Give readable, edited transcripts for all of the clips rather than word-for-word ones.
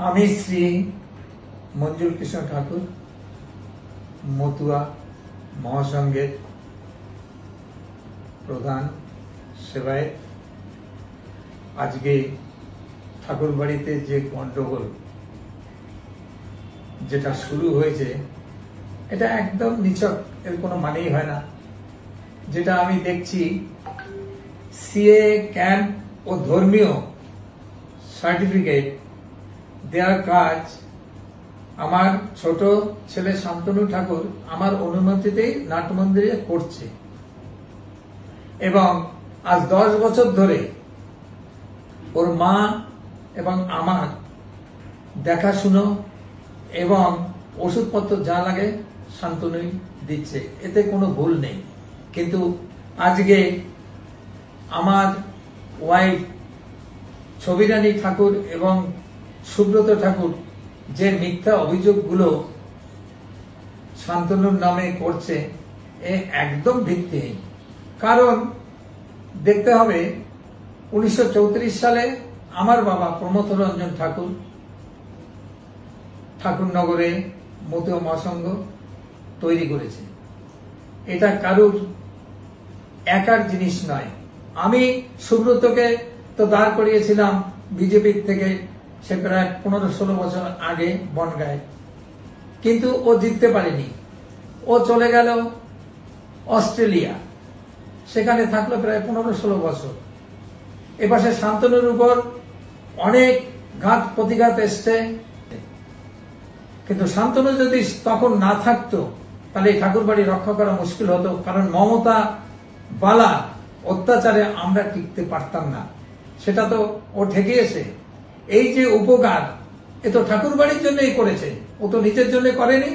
আমি শ্রী মঞ্জুল কৃষ্ণ ঠাকুর মতুয়া মহাসংঘের প্রধান সেবায়েত। আজকে ঠাকুরবাড়িতে যে গন্ডগোল যেটা শুরু হয়েছে এটা একদম নিছক, এর কোনো মানেই হয় না। যেটা আমি দেখছি সিএ ক্যাম্প ও ধর্মীয় সার্টিফিকেট দেওয়ার কাজ আমার ছোট ছেলে শান্তনু ঠাকুর আমার অনুমতিতেই নাটমন্দিরে করছে এবং আজ 10 বছর ধরে ওর মা এবং আমার দেখাশুনো এবং ওষুধপত্র যা লাগে শান্তনুই দিচ্ছে, এতে কোনো ভুল নেই। কিন্তু আজকে আমার ওয়াইফ ছবিরানী ঠাকুর এবং সুব্রত ঠাকুর যে মিথ্যা অভিযোগগুলো শান্তনুর নামে করছে এ একদম ভিত্তিহীন। কারণ দেখতে হবে 1934 সালে আমার বাবা প্রমথ রঞ্জন ঠাকুর ঠাকুরনগরে মতুয়া মহাসংঘ তৈরি করেছে। এটা কারুর একার জিনিস নয়। আমি সুব্রতকে তো দাঁড় করিয়েছিলাম বিজেপির থেকে, সে প্রায় 15-16 বছর আগে বনগাঁয়, কিন্তু ও জিততে পারেনি। ও চলে গেল অস্ট্রেলিয়া, সেখানে থাকলো প্রায় 15-16 বছর। এপাশে শান্তনুর উপর অনেক ঘাত প্রতিঘাত এসছে, কিন্তু শান্তনু যদি তখন না থাকতো তাহলে এই ঠাকুরবাড়ি রক্ষা করা মুশকিল হতো। কারণ মমতা বালা অত্যাচারে আমরা টিকতে পারতাম না, সেটা তো ও ঠেকিয়েছে। এই যে উপকার এ তো ঠাকুরবাড়ির জন্যই করেছে, ও তো নিজের জন্য করেনি।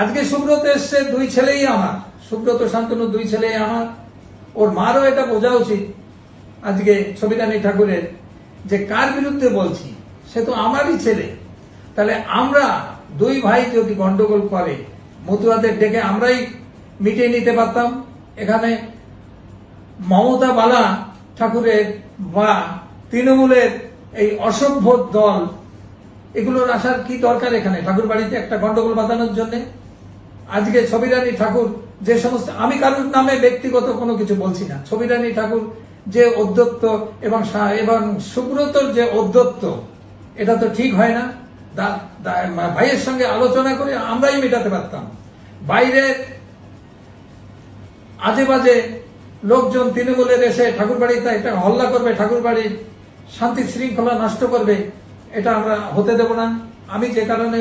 আজকে সুব্রত এসছে, 2 ছেলেই আমার, সুব্রত শান্তনু 2 ছেলেই আমার। ওর মারও এটা বোঝা উচিত আজকে ছবিরানী ঠাকুরের, যে কার বিরুদ্ধে বলছি, সে তো আমারই ছেলে। তাহলে আমরা 2 ভাই যদি গন্ডগোল করে মতুয়াদের ডেকে আমরাই মিটিয়ে নিতে পারতাম। এখানে মমতা বালা ঠাকুরের বা তৃণমূলের এই অসভ্য দল, এগুলোর আসার কি দরকার এখানে ঠাকুর বাড়িতে একটা গন্ডগোল বাঁধানোর জন্য? আজকে ছবিরানী ঠাকুর যে সমস্ত, আমি কারোর নামে ব্যক্তিগত কোনো কিছু বলছি না, ছবিরানী ঠাকুর যে অধ্যত্ত এবং সুব্রতর যে অধ্যত্ত, এটা তো ঠিক হয় না। ভাইয়ের সঙ্গে আলোচনা করে আমরাই মেটাতে পারতাম। বাইরে আজে বাজে লোকজন তৃণমূলের এসে ঠাকুরবাড়িতে একটা হল্লা করবে, ঠাকুরবাড়ির শান্তি শৃঙ্খলা নষ্ট করবে, এটা আমরা হতে দেব না। আমি যে কারণে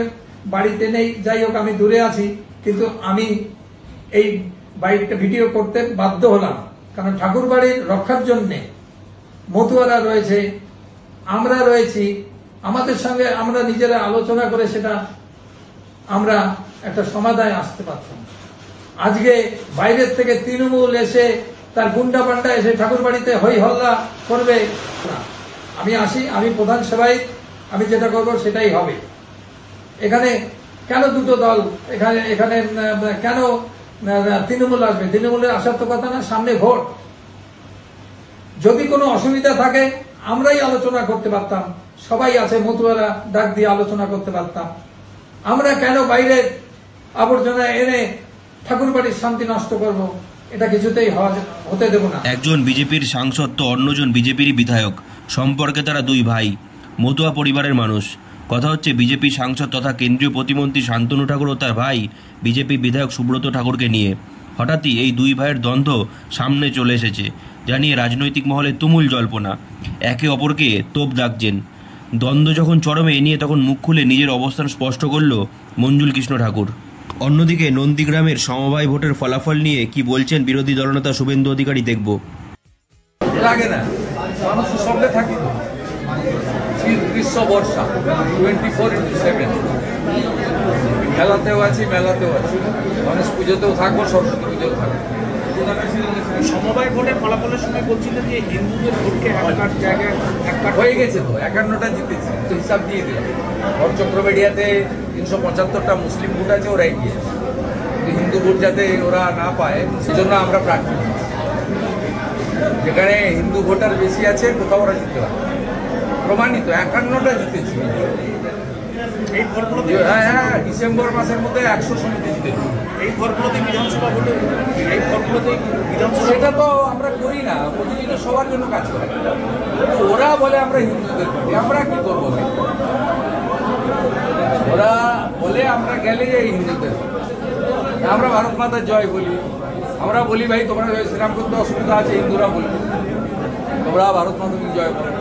বাড়িতে নেই, যাই হোক আমি দূরে আছি, কিন্তু আমি এই বাড়িটা ভিডিও করতে বাধ্য হলাম, কারণ ঠাকুরবাড়ির রক্ষার জন্যে মতুয়ারা রয়েছে, আমরা রয়েছি, আমাদের সঙ্গে আমরা নিজেরা আলোচনা করে সেটা আমরা একটা সমাধানে আসতে পারতাম। আজকে বাইরের থেকে তৃণমূল এসে তার গুন্ডা পান্ডা এসে ঠাকুরবাড়িতে হই হল্লা করবে না। আমি আসি, আমি প্রধান সেবাই, আমি যেটা করব সেটাই হবে। এখানে কেন 2টো দল, এখানে কেন তৃণমূল আসবে? তৃণমূলের আসার তো কথা না, সামনে ভোট। যদি কোনো অসুবিধা থাকে আমরাই আলোচনা করতে পারতাম, সবাই আছে মতুয়ারা, ডাক দিয়ে আলোচনা করতে পারতাম। আমরা কেন বাইরে আবর্জনা এনে ঠাকুরবাড়ির শান্তি নষ্ট করব? এটা কিছুতেই হতে দেব না। একজন বিজেপির সাংসদ তো অন্যজন বিজেপির বিধায়ক, সম্পর্কে তারা 2 ভাই, মতুয়া পরিবারের মানুষ। কথা হচ্ছে বিজেপি সাংসদ তথা কেন্দ্রীয় প্রতিমন্ত্রী শান্তনু ঠাকুর ও তার ভাই বিজেপি বিধায়ক সুব্রত ঠাকুরকে নিয়ে হঠাৎই এই 2 ভাইয়ের দ্বন্দ্ব সামনে চলে এসেছে, জানিয়ে রাজনৈতিক মহলে তুমুল জল্পনা, একে অপরকে তোপ দাগছেন। দ্বন্দ্ব যখন চরমে এ নিয়ে তখন মুখ খুলে নিজের অবস্থান স্পষ্ট করল মঞ্জুল কৃষ্ণ ঠাকুর। অন্যদিকে নন্দীগ্রামের সমবায় ভোটের ফলাফল নিয়ে কি বলছেন বিরোধী দলনেতা শুভেন্দু অধিকারী, দেখব। লাগে না, মানুষের সঙ্গে থাকি তো, শীত গ্রীষ্ম বর্ষা 24x7, খেলাতেও আছি, মেলাতেও আছি, গণেশ পুজোতেও থাকবো, সরস্বতী পুজোতেও থাকবো। সমবায় ভোটের ফলাফলের সময় বলছিলেন যে হিন্দুদের ভোটকে একার জায়গায় হয়ে গেছে তো, 51টা জিতেছে, তো হিসাব দিয়ে দিলাম। ভোট চক্রবেড়িয়াতে 375টা মুসলিম ভোট আছে, ওরাই গিয়েছে। হিন্দু ভোট যাতে ওরা না পায় সেজন্য আমরা প্রার্থী, যেখানে হিন্দু ভোটার বেশি আছে কোথাও ওরা জিততে পারে। প্রমাণিত 51টা জিতেছি। এই ভোটগুলোতে হ্যাঁ, ডিসেম্বর মাসের মধ্যে 100 সমিতি জিতেছি। এই ভোটগুলোতে বিধানসভা ভোটে এই ভোটগুলোতে বিধানসভা সেটা তো আমরা করি না, প্রতিদিন সবার জন্য কাজ করে। কিন্তু ওরা বলে আমরা হিন্দুদের পার্টি, আমরা কি করবো ভাই? ওরা বলে আমরা গেলে এই হিন্দুদের পার্টি। আমরা ভারত মাতার জয় বলি, আমরা বলি ভাই তোমরা জয় শ্রীরাম করতে অসুবিধা আছে, হিন্দুরা বলি তোমরা ভারত মাতা কি জয় বলো।